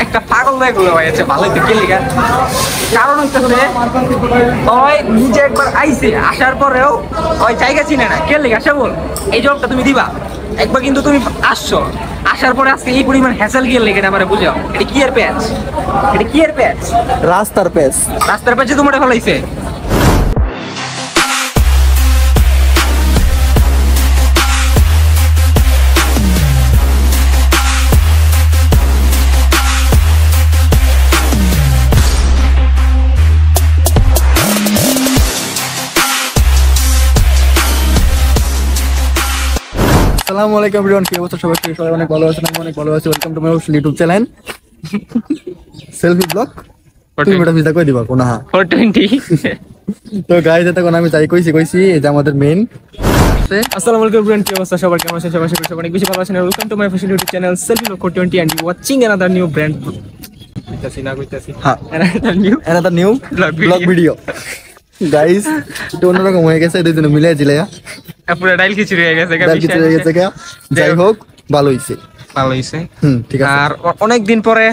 একটা পাগল হয়ে গেলো ভাই আছে ভালোই তো কে লিগা কারণ হইতেছে ওই নিজে একবার আইছে আসার পরেও ওই জায়গা চিনে না কে লিগা সে বল এই জবটা তুমি দিবা একবার কিন্তু তুমি আসছো আসার পরে আজকে এই পরিমাণ হ্যাসেল গিয়ে লেগে আমার বুঝাও এটা কি এর প্যাচ এটা কি এর প্যাচ রাস্তার প্যাচে তোমার ফলাইছে আসসালামু আলাইকুম এভরিওয়ান, কি অবস্থা সবাই? সবাই অনেক ভালো আছেন, আমি অনেক ভালো আছি। Welcome to my YouTube channel selfie blog. তুমি এটা ভিজা কই দিবা কোনা 420 তো গাইস এটা কোন আমি যাই কইছি এটা আমাদের মেইন। আসসালামু আলাইকুম এভরিওয়ান, কি অবস্থা সবার? কেমন আছেন সবাই? সবাই অনেক বেশি ভালো আছেন। Welcome to my YouTube channel selfie vlog 420 and you watching another new brand another new vlog video. Guys এটা অন্যরকম হয়ে গেছে, দুই দিন মিলে জিলায়া পুরো ডাইল খিচুড়ি হয়ে গেছে। যাই হোক ভালো হইছে। ঠিক আছে। আর অনেক দিন পরে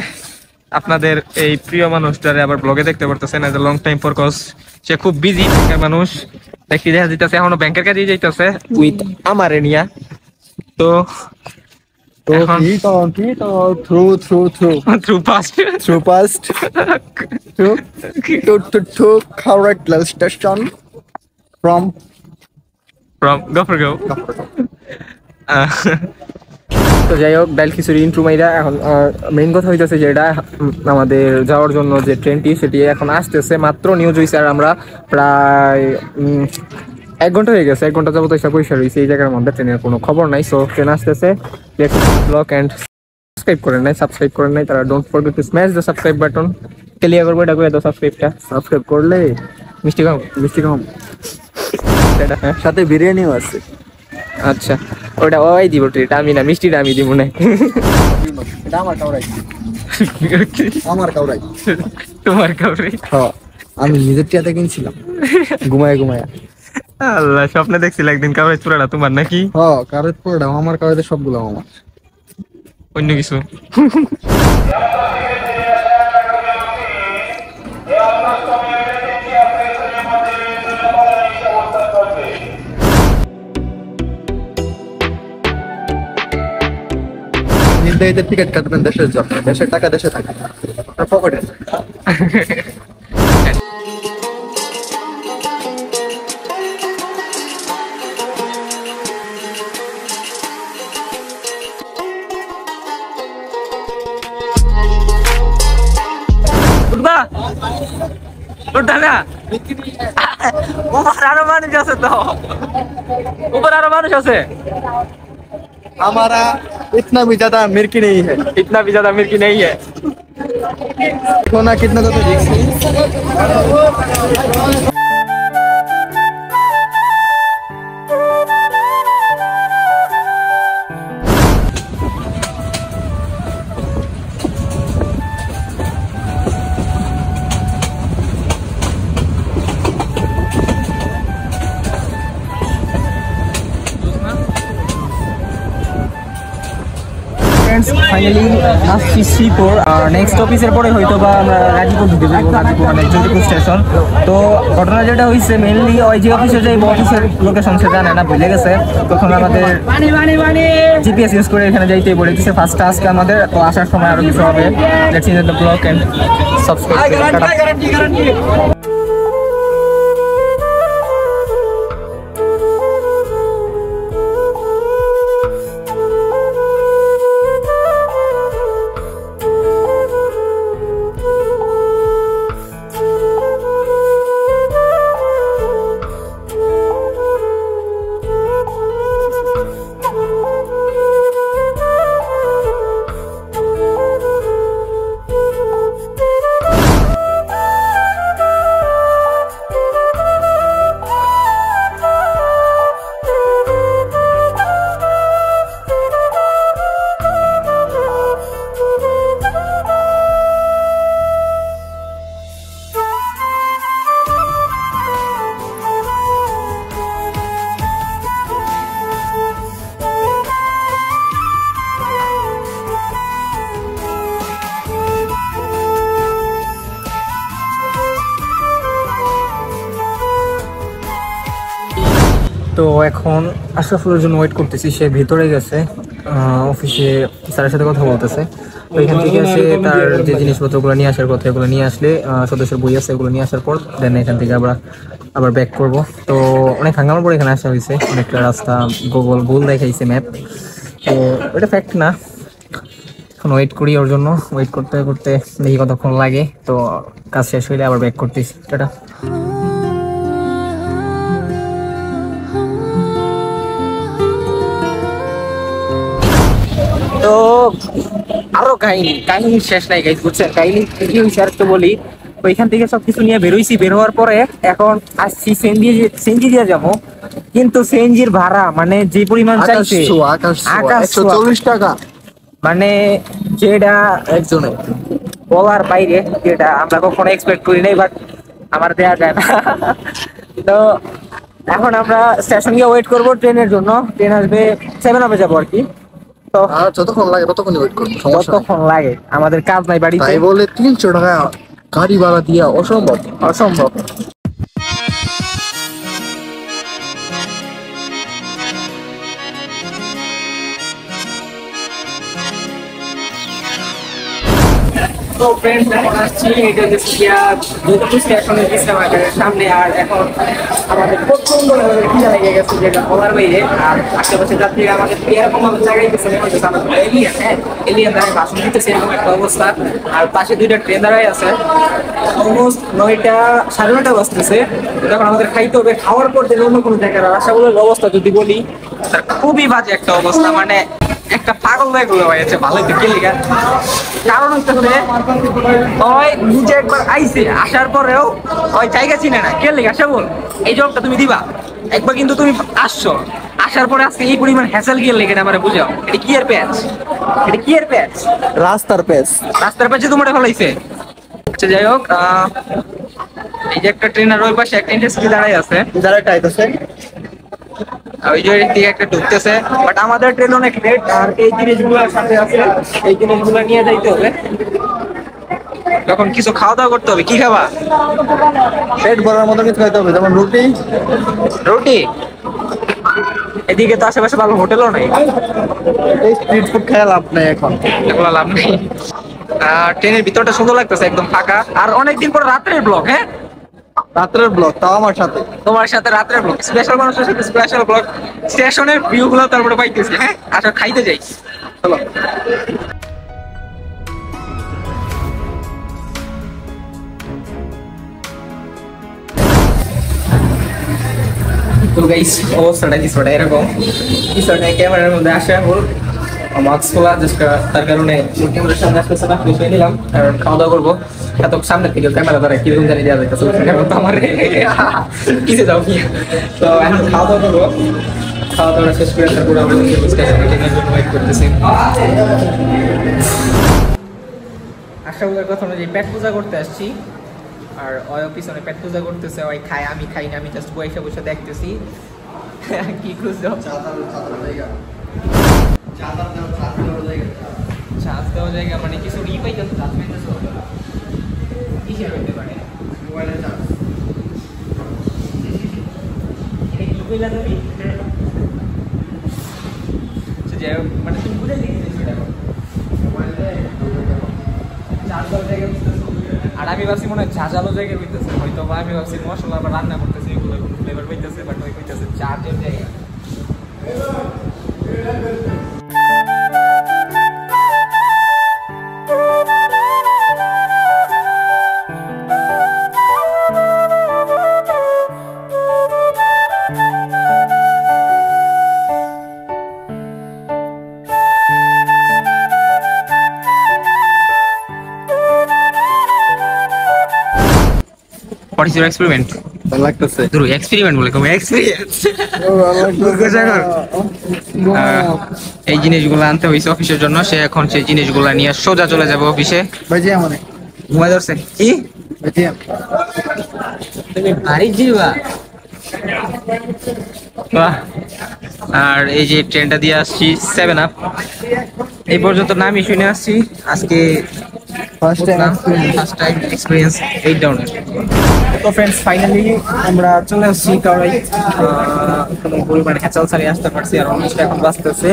আপনাদের এই প্রিয় মানুষটারে আবার ব্লগে দেখতে পারতেছেন। As a long time for cause সে খুব বিজি মানুষ, দেখি দেখা যাইতেছে এখনো ব্যাংকের কাজে যাইতেছে উইথ আমারে নিয়া। তো তো যাই হোক, ডাইল খিচুড়ি ইন্ট্রো মাইরা এখন মেইন কথা হইতেছে যেটা আমাদের যাওয়ার জন্য যে ট্রেনটি সেটি এখন আসতেছে, মাত্র নিউজ হয়েছে। আর আমরা প্রায় 1 ঘন্টা হয়ে গেছে, 1 ঘন্টা যাবত পয়সা রয়েছে এই জায়গার মধ্যে, ট্রেনের কোনো খবর নাই। সো ট্রেন আসতেছে, ব্লগ অ্যান্ড সাবস্ক্রাইব করেন নাই তারা don't forget to smash the subscribe button. Clear করবো এটা করে দাও, সাবস্ক্রাইব করলে মিষ্টি খাও সাথে বিরিয়ানিও আছে। আচ্ছা ওটা ওই দিব, ট্রিট আমি না, মিষ্টিটা আমি দিব না। তোমার কাউরাই? আমি নিজের টিয়াতে কিনছিলাম ঘুমায়া। আল্লাহ, স্বপ্নে দেখছিল একদিন কাউরাই পুরাটা তোমার নাকি? কারের পুরোটা আমার, কারের সবগুলো আমার। অন্য কিছু নির্ধারিত টিকিট কাটবেন দেশের জন্য, দেশের টাকা দেশে থাকে পকেটে। আরো মানুষ আছে তো, উপর আরো মানুষ আছে। हमारा इतना भी ज्यादा मिर्की नहीं है, सोना कितना तो ফাইনালি আসছি শ্রীপুর। আর নেক্সট অফিসের পরে হয়তো বা আমরা গাজীপুর ঢুকে যাবো, গাজীপুর মানে জয়পুর স্টেশন। তো ঘটনা যেটা হয়েছে, মেনলি ওই যে অফিসে যাই অফিসের লোকেশন সে জানে না, ভুলে গেছে। তখন আমাদের জিপিএস ইউজ করে এখানে যাইতে বলে দিচ্ছে ফার্স্ট টাস্ক আমাদের। তো আসার সময় আরো কিছু হবে। Let's see the vlog and subscribe. তো এখন আশরাফুলের জন্য ওয়েট করতেছি, সে ভিতরে গেছে অফিসে স্যারের সাথে কথা বলতেছে। তো এখান থেকে এসে তার যে জিনিসপত্রগুলো নিয়ে আসার কথা এগুলো নিয়ে আসলে, সদস্যের বই আছে এগুলো নিয়ে আসার পর দেন এখান থেকে আবার ব্যাক করব। তো অনেক হাঙ্গামার পর এখানে আসা হয়েছে, অনেকটা রাস্তা ভুল দেখাইছে ম্যাপ, তো এটা ফ্যাক্ট না। এখন ওয়েট করি ওর জন্য, ওয়েট করতে করতে দেখি কতক্ষণ লাগে। তো কাজ শেষ হইলে আবার ব্যাক করতেছি, টাটা। তো আরো কাহিনী শেষ নাই গাইস, বুঝছেন? কাহিনী কি হয়েছে আর একটু বলি। ওইখান থেকে সবকিছু নিয়ে বেরোইছি, বের হওয়ার পরে এখন আসছি সিএনজি দিয়ে যাবো, কিন্তু সিএনজির ভাড়া মানে যে পরিমাণ চাইছে, আকাশ 140 টাকা, মানে যেটা একজনে বলার বাইরে, যেটা আমরা কখনো এক্সপেক্ট করি নাই, বাট আমার দেয়া যায় না। তো এখন আমরা স্টেশন গিয়ে ওয়েট করবো ট্রেনের জন্য, ট্রেন আসবে 7 হবে যাবো আর কি। তো যতক্ষণ লাগে ততক্ষণ ওয়েট করবো, সমস্যা নেই। কতক্ষণ লাগে, আমাদের কাজ নাই বাড়িতে, তাই বলে 300 টাকা গাড়ি ভাড়া দিয়া অসম্ভব। তো ফ্রেন্ডস এখন আসছি, এটা হচ্ছে যতটুকু স্টেশনে বিশ্রামাগারের সামনে। আর এখন আমাদের প্রচন্ড খিদা লেগে গেছে, যেটা বলার বাইরে। আর আশেপাশে যাত্রীরা আমাদের এরকম ভাবে জায়গায় গেছে, এলিয়ান, হ্যাঁ এলিয়ান দ্বারাই ভাষণ দিতেছে, এরকম একটা অবস্থা। আর পাশে 2টা ট্রেন দাঁড়াই আছে, অলমোস্ট 9টা 9:30 বাজতেছে। যখন আমাদের খাইতে হবে, খাওয়ার পর যে অন্য কোনো জায়গার রাস্তাগুলোর অবস্থা যদি বলি, খুবই বাজে একটা অবস্থা, মানে একটা পাগল হয়ে হয়েছে। ভালোই তো কেলিগা, কারণ হচ্ছে ওই নিজে একবার আইছে, আসার পরেও ওই জায়গা চিনে না। কেলিগা সে বল, এই জবটা তুমি দিবা একবার, কিন্তু তুমি আসছো, আসার পরে আজকে এই পরিমাণ হ্যাসেল গিয়ে লেগে আমার বুঝাও, এটা কি এর প্যাচ? এটা কি এর প্যাচ? রাস্তার প্যাচে তোমার ফেলাইছে। আচ্ছা যাই হোক, এই যে একটা ট্রেন আর ওই পাশে একটা ইন্ডাস্ট্রি দাঁড়াই আছে, যারা টাইতেছে ওই যে দিকে একটা ঢুকতেছে। বাট আমাদের ট্রেন অনেক লেট, আর এই জিনিসগুলো সাথে আছে, এই জিনিসগুলো নিয়ে যাইতে হবে। তখন কিছু খাওয়া দাওয়া করতে হবে। কি খাবা? পেট ভরার মতো কিছু খাইতে হবে, যেমন রুটি। এদিকে তো আশেপাশে ভালো হোটেলও নেই, এই স্ট্রিট ফুড খেয়ে লাভ নেই এখন, এগুলো লাভ নেই। ট্রেনের ভিতরটা সুন্দর লাগতেছে, একদম ফাঁকা। আর অনেকদিন পর রাত্রের ব্লগ, হ্যাঁ রাত্রের ব্লগ, তাও আমার সাথে। তোমার সাথে রাত্রের ব্লগ, স্পেশাল মানুষের সাথে স্পেশাল ব্লগ, স্টেশনের ভিউ গুলো তারপরে পাইতেছি। হ্যাঁ আচ্ছা, খাইতে যাই, চলো। তো গাইস অবস্থাটা কিছুটা এরকম, কিছুটা ক্যামেরার মধ্যে আসা হল মাস্ক খোলা, তার কারণে ক্যামেরার সামনে আসতেছে না, ফ্রেশ হয়ে নিলাম। কারণ খাওয়া দাওয়া করবো, এত সামনে থেকে ক্যামেরা দ্বারা কিরকম জানি দেওয়া যাইতেছে, তো আমার কিসে যাও কি। তো এখন খাওয়া দাওয়া করবো, খাওয়া দাওয়া শেষ করে তারপরে আমরা স্টেশনে ট্রেনের জন্য ওয়েট করতেছি। আশরাফুলের কথা অনুযায়ী পেট পূজা করতে আসছি, আর ওই পিছনে পেট পূজা করতেছে, ওই খায়, আমি খাই না, আমি জাস্ট বসে বসে দেখতেছি। কি খুঁজছো? চার্জ দেওয়া জায়গা মানে কিছু ই পাইতেছো, চার্জ পাইতেছো কিসের হইতে পারে? মোবাইলের চার্জ। এটা কি কইলা তুমি? যাই হোক, মানে তুমি বুঝে দিয়েছি সেটা মোবাইলে চার্জ দেওয়ার জায়গা বুঝতেছো। আর আমি ভাবছি মনে হয় ঝাঁঝালো জায়গায় হইতেছে, হয়তো বা আমি ভাবছি মশলা আবার রান্না করতেছে, এগুলো ফ্লেভার হইতেছে, বাট ওই হইতেছে চার্জের জায়গা। What is your experiment? ভালো লাগতেছে। ধরো এক্সপেরিমেন্ট বলে কোন এক্সপেরিয়েন্স? এই জিনিসগুলো আনতে হয়েছে অফিসের জন্য, সে এখন সেই জিনিসগুলো নিয়ে সোজা চলে যাবে অফিসে। বাজিয়া মানে ঘুমাই ধরছে কি? বাজিয়া তুমি বাড়ি যাবা? বাহ। আর এই যে ট্রেনটা দিয়ে আসছি 7 আপ, এই পর্যন্ত নামই শুনে আসছি, আজকে first time first time experience 8 ডাউনের। তো ফ্রেন্ডস ফাইনালি আমরা চলে আসছি কারণ কোনো পরিমাণে হ্যাচাল ছাড়িয়ে আসতে পারছি। আর অলমোস্ট এখন বাজতেছে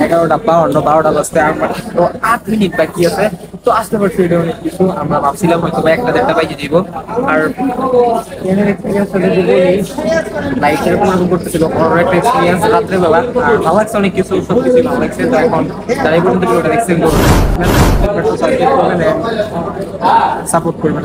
11:52, 12টা বাজতে আমার তো 8 মিনিট বাকি আছে। তো আসতে পারছি, এটা অনেক কিছু। আমরা ভাবছিলাম হয়তো বা 1টা 1:30 বাজে দিব। আর ট্রেনের এক্সপিরিয়েন্সটা যদি বলি, লাইফ এরকম এরকম করতেছিল, বড় একটা এক্সপিরিয়েন্স রাত্রেবেলা। আর ভালো লাগছে অনেক কিছু, সব কিছুই ভালো লাগছে। তো এখন যারা এই পর্যন্ত ভিডিওটা দেখছেন সাপোর্ট করবেন,